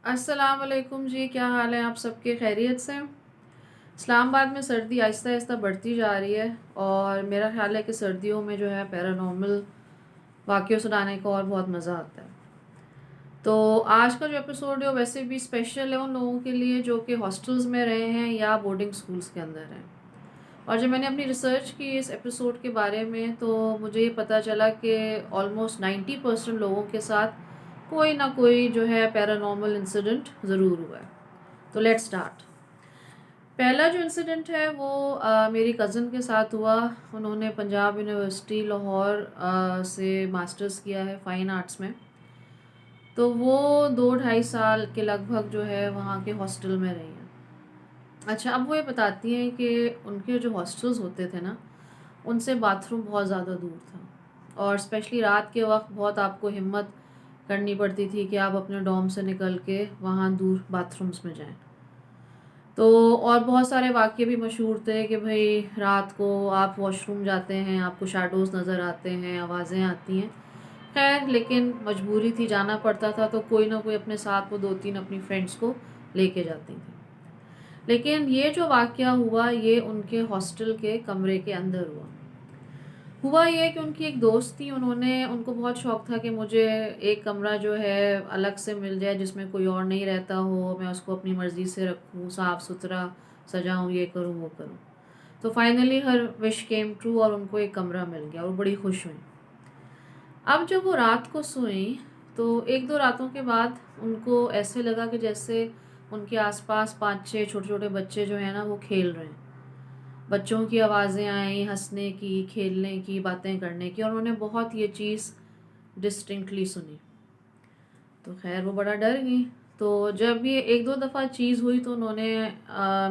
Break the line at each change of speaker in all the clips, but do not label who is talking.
अस्सलाम वालेकुम जी, क्या हाल है आप सबके? खैरियत से? इस्लामाबाद में सर्दी आहिस्ता आहिस्ता बढ़ती जा रही है और मेरा ख्याल है कि सर्दियों में जो है पैरानॉर्मल वाक़या सुनाने का और बहुत मज़ा आता है। तो आज का जो एपिसोड है वो वैसे भी स्पेशल है उन लोगों के लिए जो कि हॉस्टल्स में रहे हैं या बोर्डिंग स्कूल्स के अंदर हैं। और जब मैंने अपनी रिसर्च की इस एपिसोड के बारे में तो मुझे ये पता चला कि ऑलमोस्ट 90% लोगों के साथ कोई ना कोई जो है पैरानॉर्मल इंसिडेंट ज़रूर हुआ है। तो लेट्स स्टार्ट। पहला जो इंसिडेंट है वो मेरी कज़न के साथ हुआ। उन्होंने पंजाब यूनिवर्सिटी लाहौर से मास्टर्स किया है फ़ाइन आर्ट्स में। तो वो 2 ढाई साल के लगभग जो है वहाँ के हॉस्टल में रही हैं। अच्छा, अब वो ये बताती हैं कि उनके जो हॉस्टल्स होते थे ना, उनसे बाथरूम बहुत ज़्यादा दूर था और स्पेशली रात के वक्त बहुत आपको हिम्मत करनी पड़ती थी कि आप अपने डॉर्म से निकल के वहाँ दूर बाथरूम्स में जाएं। तो और बहुत सारे वाक़ये भी मशहूर थे कि भई रात को आप वॉशरूम जाते हैं, आपको शैडोज़ नज़र आते हैं, आवाज़ें आती हैं। ख़ैर लेकिन मजबूरी थी, जाना पड़ता था, तो कोई ना कोई अपने साथ वो 2-3 अपनी फ्रेंड्स को लेके जाती थी। लेकिन ये जो वाक़या हुआ ये उनके हॉस्टल के कमरे के अंदर हुआ। हुआ ये कि उनकी एक दोस्त थी, उनको बहुत शौक था कि मुझे एक कमरा जो है अलग से मिल जाए जिसमें कोई और नहीं रहता हो, मैं उसको अपनी मर्ज़ी से रखूँ, साफ़-सुथरा सजाऊँ, ये करूँ, वो करूँ। तो फाइनली हर विश केम ट्रू और उनको एक कमरा मिल गया और वो बड़ी खुश हुईं। अब जब वो रात को सोईं, तो 1-2 रातों के बाद उनको ऐसे लगा कि जैसे उनके आस-पास 5-6 छोटे-छोटे बच्चे जो हैं ना, वो खेल रहे हैं। बच्चों की आवाज़ें आईं, हँसने की, खेलने की, बातें करने की और उन्होंने बहुत ये चीज़ डिस्टिंक्टली सुनी। तो ख़ैर वो बड़ा डर गईं। तो जब ये 1-2 दफ़ा चीज़ हुई तो उन्होंने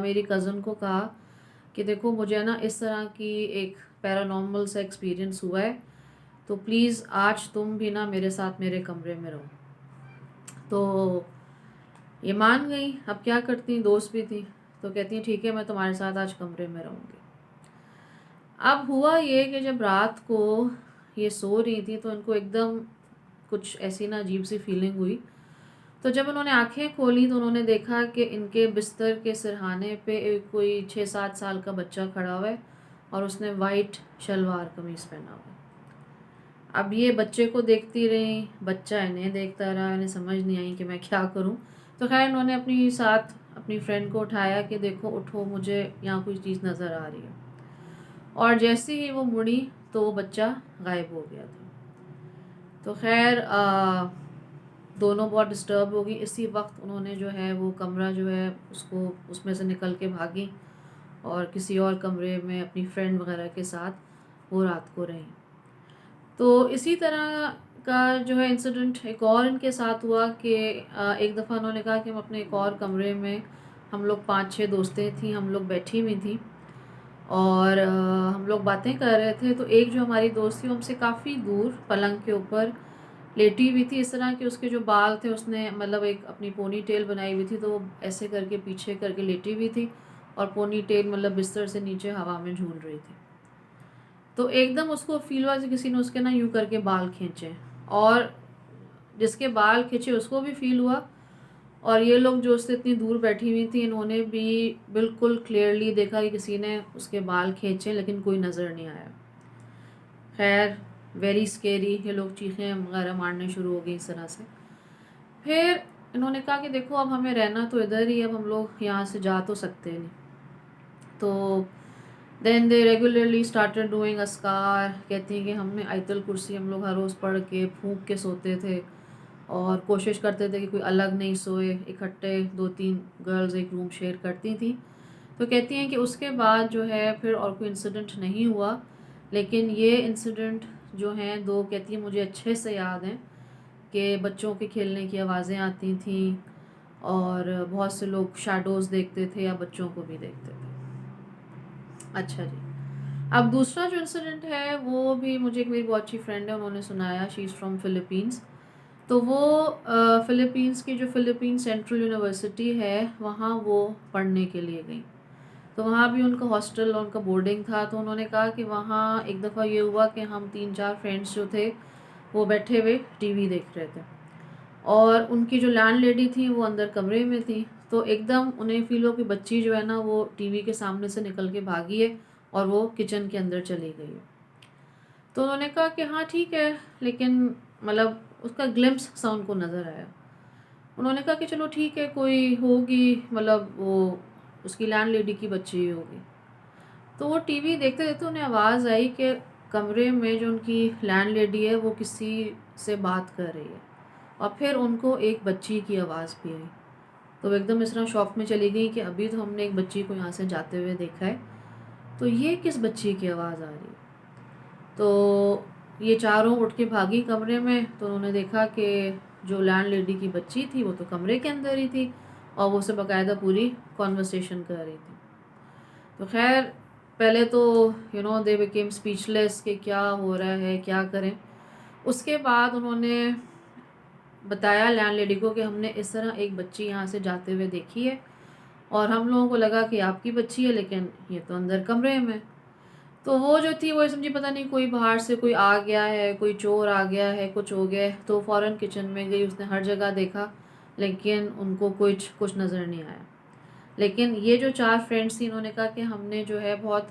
मेरी कज़न को कहा कि देखो मुझे ना इस तरह की एक पैरानॉर्मल सा एक्सपीरियंस हुआ है, तो प्लीज़ आज तुम भी ना मेरे साथ मेरे कमरे में रहो। तो ये मान गई, अब क्या करती, दोस्त भी थी। तो कहती हैं ठीक है, मैं तुम्हारे साथ आज कमरे में रहूँगी। अब हुआ ये कि जब रात को ये सो रही थी तो इनको एकदम कुछ ऐसी ना अजीब-सी फीलिंग हुई। तो जब उन्होंने आँखें खोली तो उन्होंने देखा कि इनके बिस्तर के सिरहाने पे एक कोई 6-7 साल का बच्चा खड़ा हुआ है और उसने वाइट शलवार कमीज़ पहना हुआ है। अब ये बच्चे को देखती रहीं, बच्चा इन्हें देखता रहा, इन्हें समझ नहीं आई कि मैं क्या करूँ। तो ख़ैर उन्होंने अपनी साथ अपनी फ्रेंड को उठाया कि देखो उठो, मुझे यहाँ कोई चीज़ नज़र आ रही है। और जैसे ही वो मुड़ी तो वो बच्चा गायब हो गया था। तो ख़ैर दोनों बहुत डिस्टर्ब हो गई। इसी वक्त उन्होंने जो है वो कमरा जो है उसको उसमें से निकल के भागी और किसी और कमरे में अपनी फ्रेंड वगैरह के साथ वो रात को रहीं। तो इसी तरह का जो है इंसिडेंट एक और इनके साथ हुआ कि एक दफ़ा उन्होंने कहा कि हम अपने एक और कमरे में, हम लोग 5-6 दोस्तें थीं, हम लोग बैठी हुई थीं और हम लोग बातें कर रहे थे। तो एक जो हमारी दोस्त थी वो हमसे काफ़ी दूर पलंग के ऊपर लेटी हुई थी, इस तरह के उसके जो बाल थे उसने मतलब एक अपनी पोनी टेल बनाई हुई थी, तो वो ऐसे करके पीछे करके लेटी हुई थी और पोनी टेल मतलब बिस्तर से नीचे हवा में झूल रही थी। तो एकदम उसको फ़ील हुआ कि किसी ने उसके ना यूँ करके बाल खींचे और जिसके बाल खींचे उसको भी फ़ील हुआ और ये लोग जो उससे इतनी दूर बैठी हुई थी इन्होंने भी बिल्कुल क्लियरली देखा कि किसी ने उसके बाल खींचे, लेकिन कोई नज़र नहीं आया। खैर वेरी स्केरी, ये लोग चीखें वगैरह मारने शुरू हो गई इस तरह से। फिर इन्होंने कहा कि देखो अब हमें रहना तो इधर ही है, अब हम लोग यहाँ से जा तो सकते नहीं। तो then they regularly started doing अस्कार। कहती हैं कि हमने आयतल कुर्सी हम लोग हर रोज़ पढ़ के फूंक के सोते थे और कोशिश करते थे कि कोई अलग नहीं सोए, इकट्ठे 2-3 गर्ल्स एक रूम शेयर करती थी। तो कहती हैं कि उसके बाद जो है फिर और कोई इंसिडेंट नहीं हुआ, लेकिन ये इंसिडेंट जो हैं 2 कहती हैं मुझे अच्छे से याद हैं कि बच्चों के खेलने की आवाज़ें आती थीं और बहुत से लोग शैडोज़ देखते थे या बच्चों को भी देखते थे। अच्छा जी। अब दूसरा जो इंसिडेंट है वो भी मुझे एक मेरी बहुत अच्छी फ्रेंड है उन्होंने सुनाया। She is from Philippines. तो वो फ़िलीपींस की जो फ़िलीपीन सेंट्रल यूनिवर्सिटी है वहाँ वो पढ़ने के लिए गईं। तो वहाँ भी उनका हॉस्टल और उनका बोर्डिंग था। तो उन्होंने कहा कि वहाँ एक दफ़ा ये हुआ कि हम 3-4 फ्रेंड्स जो थे वो बैठे हुए टीवी देख रहे थे और उनकी जो लैंडलेडी थी वो अंदर कमरे में थी। तो एकदम उन्हें फ़ील हो कि बच्ची जो है ना वो टीवी के सामने से निकल के भागी है और वो किचन के अंदर चली गई है। तो उन्होंने कहा कि हाँ ठीक है, लेकिन मतलब उसका ग्लिम्स सा उनको नज़र आया। उन्होंने कहा कि चलो ठीक है, कोई होगी, मतलब वो उसकी लैंडलेडी की बच्ची ही होगी। तो वो टीवी देखते देखते उन्हें आवाज़ आई कि कमरे में जो उनकी लैंडलेडी है वो किसी से बात कर रही है, और फिर उनको एक बच्ची की आवाज़ भी आई। तो वो एकदम इस तरह शॉक में चली गई कि अभी तो हमने एक बच्ची को यहाँ से जाते हुए देखा है, तो ये किस बच्ची की आवाज़ आ रही है। तो ये चारों उठ के भागी कमरे में, तो उन्होंने देखा कि जो लैंडलेडी की बच्ची थी वो तो कमरे के अंदर ही थी और वो उससे बाकायदा पूरी कॉन्वर्सेशन कर रही थी। तो खैर पहले तो दे बिकेम स्पीचलेस कि क्या हो रहा है, क्या करें। उसके बाद उन्होंने बताया लैंडलेडी को कि हमने इस तरह एक बच्ची यहाँ से जाते हुए देखी है और हम लोगों को लगा कि आपकी बच्ची है, लेकिन ये तो अंदर कमरे में। तो वो जो थी वो समझी पता नहीं कोई बाहर से कोई आ गया है, कोई चोर आ गया है, कुछ हो गया है। तो फ़ौरन किचन में गई, उसने हर जगह देखा, लेकिन उनको कुछ कुछ नज़र नहीं आया। लेकिन ये जो 4 फ्रेंड्स थी इन्होंने कहा कि हमने जो है बहुत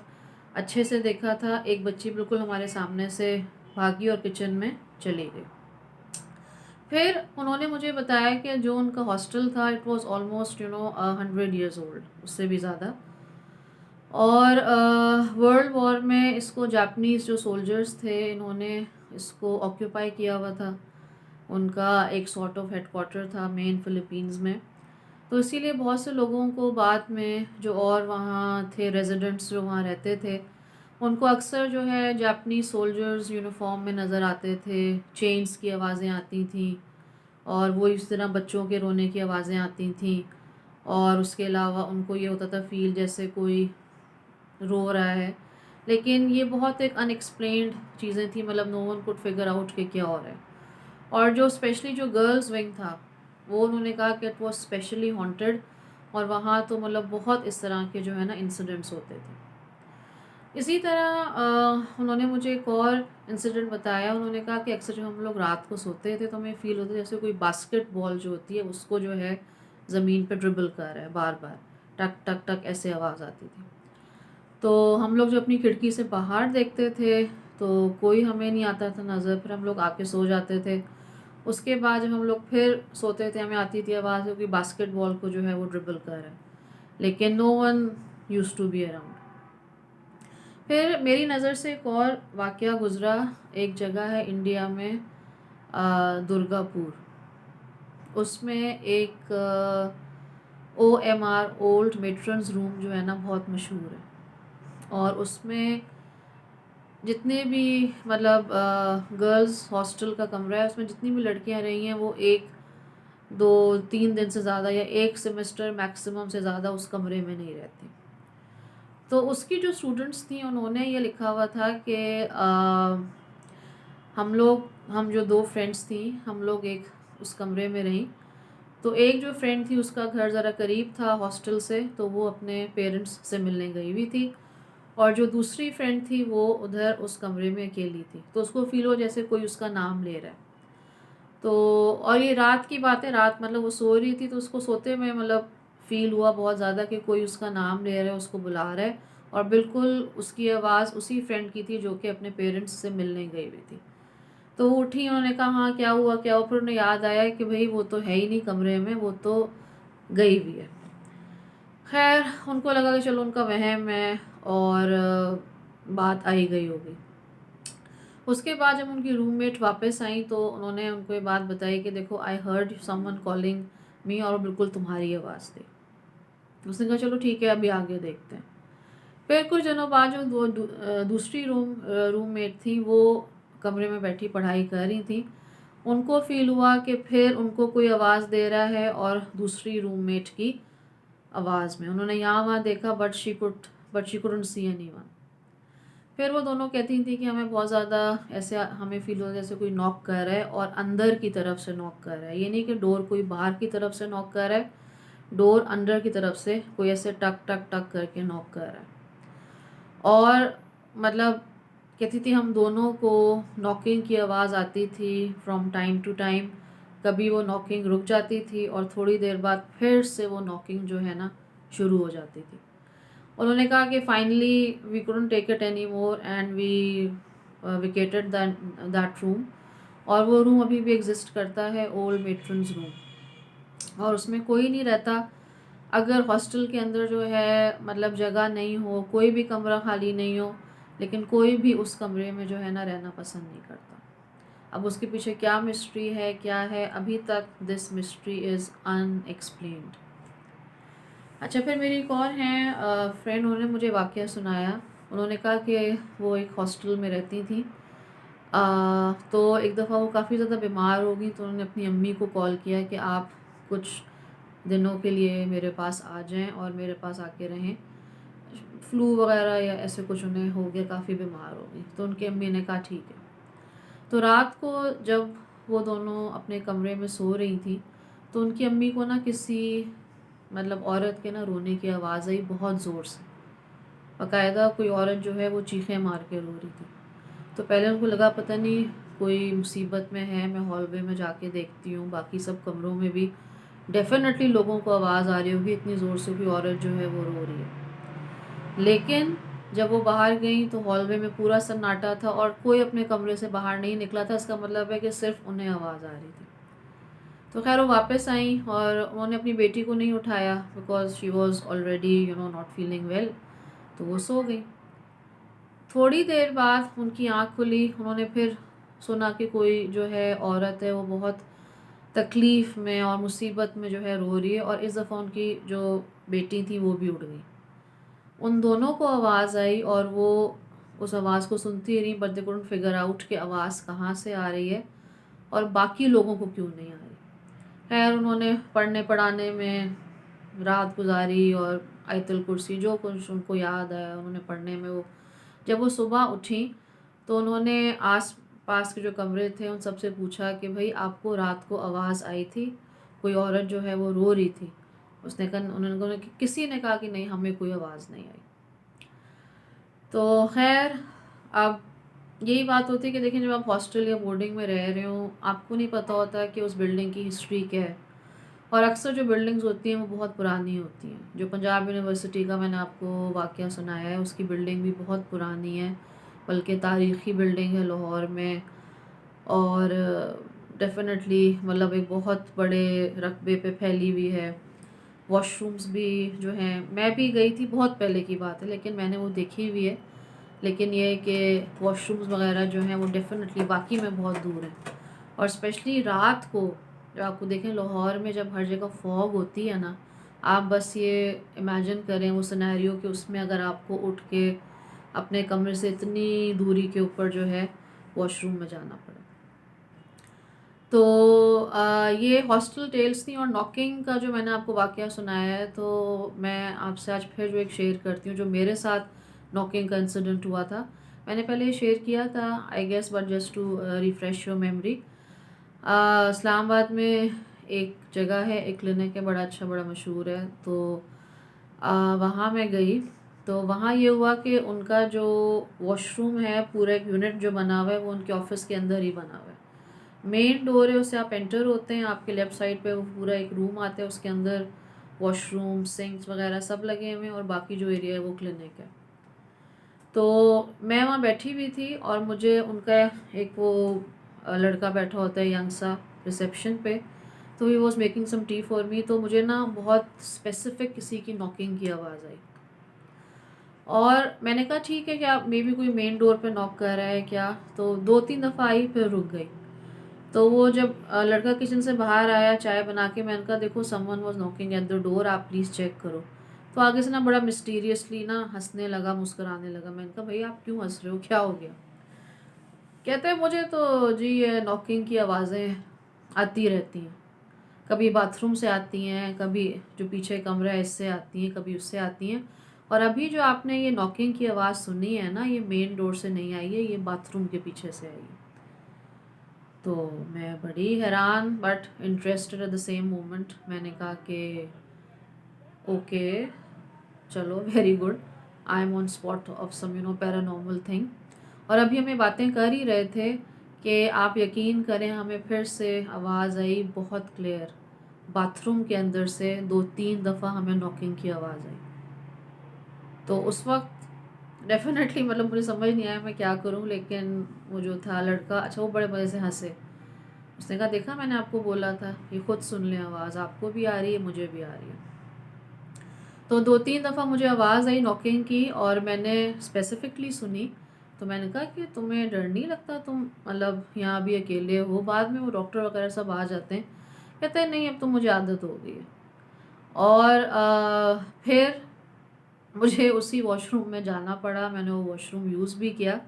अच्छे से देखा था, एक बच्ची बिल्कुल हमारे सामने से भागी और किचन में चली गई। फिर उन्होंने मुझे बताया कि जो उनका हॉस्टल था it was almost 100 years old, उससे भी ज़्यादा। और वर्ल्ड वॉर में इसको जापानीज़ जो सोल्जर्स थे इन्होंने इसको ऑक्यूपाई किया हुआ था। उनका एक सॉर्ट ऑफ हेडक्वार्टर था मेन फ़िलीपींस में। तो इसीलिए बहुत से लोगों को बाद में जो और वहाँ थे रेजिडेंट्स जो वहाँ रहते थे, उनको अक्सर जो है जापानीज़ सोल्जर्स यूनिफॉर्म में नज़र आते थे, चेन्स की आवाज़ें आती थीं और वो इस तरह बच्चों के रोने की आवाज़ें आती थीं। और उसके अलावा उनको ये होता था फ़ील जैसे कोई रो रहा है। लेकिन ये बहुत एक अनएक्सप्लेन्ड चीज़ें थी, मतलब no one could figure out कि क्या हो रहा है। और जो स्पेशली जो गर्ल्स विंग था वो उन्होंने कहा कि इट वाज स्पेशली हॉन्टेड, और वहाँ तो मतलब बहुत इस तरह के जो है ना इंसिडेंट्स होते थे। इसी तरह उन्होंने मुझे एक और इंसिडेंट बताया। उन्होंने कहा कि अक्सर जब हम लोग रात को सोते थे तो हमें फ़ील होता जैसे कोई बास्केटबॉल जो होती है उसको जो है ज़मीन पे ड्रिबल कर रहा है बार बार, टक टक टक ऐसे आवाज़ आती थी। तो हम लोग जो अपनी खिड़की से बाहर देखते थे तो कोई हमें नहीं आता था नज़र, फिर हम लोग आके सो जाते थे। उसके बाद जब हम लोग फिर सोते थे हमें आती थी आवाज़ कि बास्केटबॉल को जो है वो ड्रिबल कर रहा है, लेकिन no one used to be around. फिर मेरी नज़र से एक और वाक़या गुज़रा। एक जगह है इंडिया में दुर्गापुर, उसमें एक OMR ओल्ड मेट्रन्स रूम जो है ना बहुत मशहूर है। और उसमें जितने भी मतलब गर्ल्स हॉस्टल का कमरा है उसमें जितनी भी लड़कियां रही हैं वो 1 2 3 दिन से ज़्यादा या 1 सेमेस्टर मैक्सिमम से ज़्यादा उस कमरे में नहीं रहती। तो उसकी जो स्टूडेंट्स थी उन्होंने ये लिखा हुआ था कि हम जो 2 फ्रेंड्स थी हम लोग एक उस कमरे में रहीं। तो एक जो फ्रेंड थी उसका घर ज़रा करीब था हॉस्टल से, तो वो अपने पेरेंट्स से मिलने गई हुई थी, और जो दूसरी फ्रेंड थी वो उधर उस कमरे में अकेली थी। तो उसको फ़ील हो जैसे कोई उसका नाम ले रहा है। तो और ये रात की बात है, रात मतलब वो सो रही थी तो उसको सोते में मतलब फ़ील हुआ बहुत ज़्यादा कि कोई उसका नाम ले रहा है, उसको बुला रहा है, और बिल्कुल उसकी आवाज़ उसी फ्रेंड की थी जो कि अपने पेरेंट्स से मिलने गई हुई थी। तो वो उठी, उन्होंने कहा हाँ क्या हुआ क्या हुआ, फिर उन्हें याद आया कि भाई वो तो है ही नहीं कमरे में, वो तो गई हुई है। खैर उनको लगा कि चलो उनका वहम है और बात आई गई होगी। उसके बाद जब उनकी रूममेट वापस आई तो उन्होंने उनको ये बात बताई कि देखो I heard someone calling me, और वो बिल्कुल तुम्हारी आवाज़ थी। उसने कहा चलो ठीक है अभी आगे देखते हैं। फिर कुछ दिनों बाद जो दूसरी रूममेट थी वो कमरे में बैठी पढ़ाई कर रही थी। उनको फ़ील हुआ कि फिर उनको कोई आवाज़ दे रहा है, और दूसरी रूममेट की आवाज़ में उन्होंने यहाँ वहाँ देखा, but she couldn't see anyone. फिर वो दोनों कहती थी कि हमें बहुत ज़्यादा ऐसे हमें फ़ील हो जैसे कोई नॉक कर रहा है, और अंदर की तरफ से नॉक कर रहा है। ये नहीं कि डोर कोई बाहर की तरफ से नॉक कर रहा है, डोर अंदर की तरफ से कोई ऐसे टक टक टक करके नॉक कर रहा है। और मतलब कहती थी हम दोनों को नॉकिंग की आवाज़ आती थी फ्रॉम टाइम टू टाइम, कभी वो नॉकिंग रुक जाती थी और थोड़ी देर बाद फिर से वो नॉकिंग जो है ना शुरू हो जाती थी। उन्होंने कहा कि finally we couldn't take it any more and we vacated that room. और वो रूम अभी भी एग्जिस्ट करता है, ओल्ड मेट्रन्स रूम, और उसमें कोई नहीं रहता। अगर हॉस्टल के अंदर जो है मतलब जगह नहीं हो, कोई भी कमरा खाली नहीं हो, लेकिन कोई भी उस कमरे में जो है ना रहना पसंद नहीं करता। अब उसके पीछे क्या मिस्ट्री है, क्या है, अभी तक दिस मिस्ट्री इज़ अनएक्सप्लेन्ड। अच्छा, फिर मेरी एक और हैं फ्रेंड, उन्होंने मुझे वाक़या सुनाया। उन्होंने कहा कि वो एक हॉस्टल में रहती थी। तो एक दफ़ा वो काफ़ी ज़्यादा बीमार हो गई, तो उन्होंने अपनी अम्मी को कॉल किया कि आप कुछ दिनों के लिए मेरे पास आ जाएं और मेरे पास आके रहें। फ्लू वगैरह या ऐसे कुछ उन्हें हो गया, काफ़ी बीमार हो गई। तो उनकी अम्मी ने कहा ठीक है। तो रात को जब वो दोनों अपने कमरे में सो रही थी, तो उनकी अम्मी को ना किसी मतलब औरत के ना रोने की आवाज़ आई बहुत ज़ोर से। बाकायदा कोई औरत जो है वो चीखें मार के रो रही थी। तो पहले उनको लगा पता नहीं कोई मुसीबत में है, मैं हॉलवे में जाके देखती हूँ। बाकी सब कमरों में भी डेफ़िनेटली लोगों को आवाज़ आ रही होगी, इतनी ज़ोर से कोई औरत जो है वो रो रही है। लेकिन जब वो बाहर गई तो हॉलवे में पूरा सन्नाटा था और कोई अपने कमरे से बाहर नहीं निकला था। इसका मतलब है कि सिर्फ उन्हें आवाज़ आ रही थी। तो खैर वो वापस आई और उन्होंने अपनी बेटी को नहीं उठाया, because she was already not feeling well. तो वो सो गई। थोड़ी देर बाद उनकी आँख खुली, उन्होंने फिर सुना कि कोई जो है औरत है वो बहुत तकलीफ़ में और मुसीबत में जो है रो रही है, और इस दफ़ा उनकी जो बेटी थी वो भी उठ गई। उन दोनों को आवाज़ आई और वो उस आवाज़ को सुनती रही, but they couldn't figure out कि आवाज़ कहाँ से आ रही है और बाकी लोगों को क्यों नहीं आ रही। खैर उन्होंने पढ़ने पढ़ाने में रात गुजारी और आयतुल कुर्सी जो कुछ उनको याद आया उन्होंने पढ़ने में। वो जब वो सुबह उठी तो उन्होंने आस पास के जो कमरे थे उन सबसे पूछा कि भाई आपको रात को आवाज़ आई थी, कोई औरत जो है वो रो रही थी। उसने कहा, उन्होंने किसी ने कहा कि नहीं, हमें कोई आवाज़ नहीं आई। तो खैर अब यही बात होती है कि देखिए, जब आप हॉस्टल या बोर्डिंग में रह रहे हो, आपको नहीं पता होता कि उस बिल्डिंग की हिस्ट्री क्या है। और अक्सर जो बिल्डिंग्स होती हैं वो बहुत पुरानी होती हैं। जो पंजाब यूनिवर्सिटी का मैंने आपको वाक़या सुनाया है, उसकी बिल्डिंग भी बहुत पुरानी है, बल्कि तारीख़ी बिल्डिंग है लाहौर में। और डेफ़िनेटली मतलब एक बहुत बड़े रकबे पे फैली हुई है। वॉशरूम्स भी जो हैं, मैं भी गई थी, बहुत पहले की बात है, लेकिन मैंने वो देखी हुई है। लेकिन ये है कि वॉशरूम्स वगैरह जो हैं वो डेफ़िनेटली वाक़ई में बहुत दूर हैं। और स्पेशली रात को जब आपको देखें लाहौर में जब हर जगह फॉग होती है ना, आप बस ये इमेजिन करें वो सिनेरियो कि उसमें अगर आपको उठ के अपने कमरे से इतनी दूरी के ऊपर जो है वॉशरूम में जाना पड़े। तो ये हॉस्टल टेल्स थी। और नॉकिंग का जो मैंने आपको वाक़या सुनाया है, तो मैं आपसे आज फिर जो एक शेयर करती हूँ जो मेरे साथ नॉकिंग का इंसिडेंट हुआ था। मैंने पहले ये शेयर किया था I guess, but just to refresh your memory. Islamabad में एक जगह है, एक क्लिनिक है, बड़ा अच्छा, बड़ा मशहूर है। तो वहाँ मैं गई। तो वहाँ ये हुआ कि उनका जो वॉशरूम है, पूरा एक यूनिट जो बना हुआ है वो उनके ऑफिस के अंदर ही बना हुआ है। मेन डोर है, उससे आप एंटर होते हैं, आपके लेफ़्ट साइड पे वो पूरा एक रूम आता है, उसके अंदर वॉशरूम, सिंक्स वगैरह सब लगे हुए हैं, और बाकी जो एरिया है वो क्लिनिक है। तो मैं वहाँ बैठी हुई थी और मुझे उनका एक वो लड़का बैठा होता है यंग सा रिसेप्शन पे। तो he was making some tea for me. तो मुझे ना बहुत स्पेसिफिक किसी की नॉकिंग की आवाज़ आई और मैंने कहा ठीक है, क्या मे बी कोई मेन डोर पे नॉक कर रहा है क्या। तो 2-3 दफ़ा आई, फिर रुक गई। तो वो जब लड़का किचन से बाहर आया चाय बना के, मैंने कहा देखो someone was knocking at the door, आप प्लीज़ चेक करो। तो आगे से ना बड़ा मिस्टीरियसली ना हंसने लगा, मुस्कुराने लगा। मैंने कहा भाई आप क्यों हंस रहे हो, क्या हो गया। कहते हैं मुझे तो जी ये नॉकिंग की आवाज़ें आती रहती हैं, कभी बाथरूम से आती हैं, कभी जो पीछे कमरा है इससे आती हैं, कभी उससे आती हैं। और अभी जो आपने ये नॉकिंग की आवाज़ सुनी है ना, ये मेन डोर से नहीं आई है, ये बाथरूम के पीछे से आई है। तो मैं बड़ी हैरान but interested at the same moment. मैंने कहा कि ओके, चलो, very good, I am on spot of some paranormal thing. और अभी हमें बातें कर ही रहे थे कि आप यकीन करें हमें फिर से आवाज़ आई बहुत क्लियर, बाथरूम के अंदर से 2-3 दफ़ा हमें नॉकिंग की आवाज़ आई। तो उस वक़्त डेफ़िनेटली मतलब मुझे समझ नहीं आया मैं क्या करूँ, लेकिन वो जो था लड़का, अच्छा वो बड़े मज़े से हँसे। उसने कहा देखा मैंने आपको बोला था, ये खुद सुन लें आवाज़, आपको भी आ रही है मुझे भी आ रही है। तो 2-3 दफ़ा मुझे आवाज़ आई नॉकिंग की और मैंने स्पेसिफ़िकली सुनी। तो मैंने कहा कि तुम्हें डर नहीं लगता, तुम मतलब यहाँ अभी अकेले हो? बाद में वो डॉक्टर वगैरह सब आ जाते हैं। कहते हैं नहीं अब तो मुझे आदत हो गई है। और फिर मुझे उसी वॉशरूम में जाना पड़ा, मैंने वो वॉशरूम यूज़ भी किया।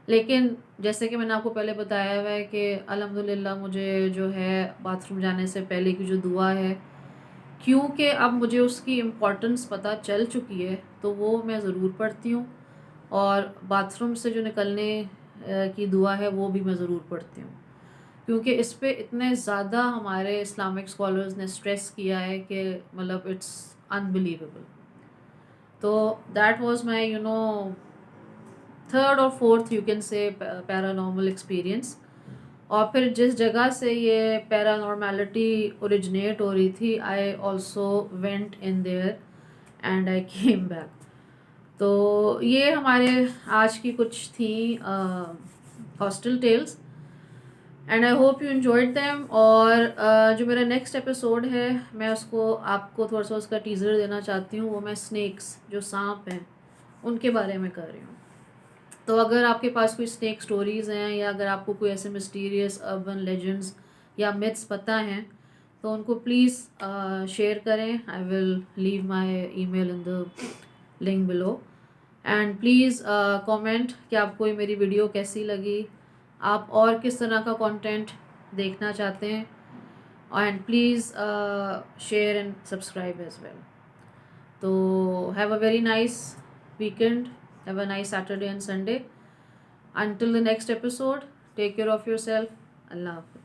लेकिन जैसे कि मैंने आपको पहले बताया हुआ है कि अल्हम्दुलिल्लाह मुझे जो है बाथरूम जाने से पहले की जो दुआ है, क्योंकि अब मुझे उसकी इम्पोर्टेंस पता चल चुकी है, तो वो मैं ज़रूर पढ़ती हूँ। और बाथरूम से जो निकलने की दुआ है वो भी मैं ज़रूर पढ़ती हूँ, क्योंकि इस पे इतने ज़्यादा हमारे इस्लामिक स्कॉलर्स ने स्ट्रेस किया है कि मतलब इट्स अनबिलीवेबल। तो दैट वाज माय थर्ड और fourth you can say paranormal experience. और फिर जिस जगह से ये पैरानॉर्मेलिटी ओरिजिनेट हो रही थी, I also went in there and I came back. तो ये हमारे आज की कुछ थी hostel tales and I hope you enjoyed them. और जो मेरा नेक्स्ट एपिसोड है मैं उसको आपको थोड़ा सा उसका टीज़र देना चाहती हूँ। वो मैं स्नेक्स, जो सांप हैं, उनके बारे में कर रही हूँ। तो अगर आपके पास कोई स्नेक स्टोरीज़ हैं या अगर आपको कोई ऐसे मिस्टीरियस अर्बन लेजेंड्स या मिथ्स पता हैं तो उनको प्लीज़ शेयर करें। I will leave my email in the link below. And please comment कि आपको ये मेरी वीडियो कैसी लगी, आप और किस तरह का कंटेंट देखना चाहते हैं। And please share and subscribe as well. तो have a very nice weekend, have a nice Saturday and Sunday. Until the next episode, take care of yourself. Allah Hafiz.